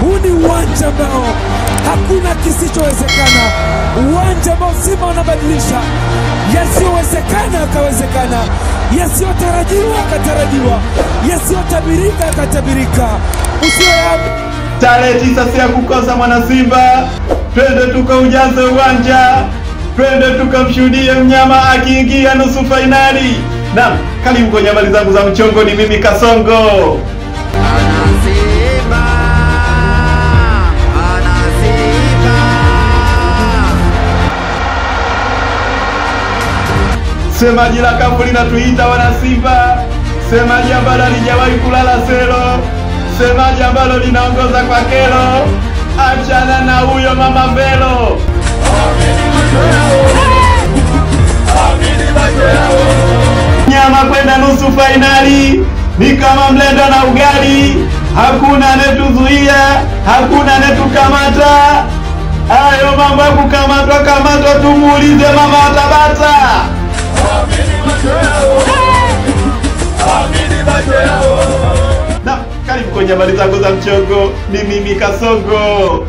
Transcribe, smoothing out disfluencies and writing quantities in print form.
Huu ni uwanja ambao hakuna kisichowezekana. Uwanja ambao Simba wanabadilisha yasiyowezekana yakawezekana, yasiyotarajiwa yakatarajiwa, yasiyotabirika yakatabirika. Tarehe 9 si ya kukosa mwana Simba. Twende tukaujaze uwanja, twende tukamshuhudie mnyama akiingia nusu fainali. Naam, karibu kwenye habari zangu za mchongo. Ni mimi Kasongo. Semaji la kafu linatuita wana Simba, semaji ambalo halijawahi kulala selo, semaji ambalo linaongoza kwa kero. Achana na huyo mama Velo. Nyama kwenda nusu fainali ni kama mlenda na ugali, hakuna anetuzuia, hakuna anetukamata. Hayo mambo ya kukamatwa tumuulize mama wa Tabata. Na karibu kwenye habari zangu za mchongo. Ni mimi Kasongo.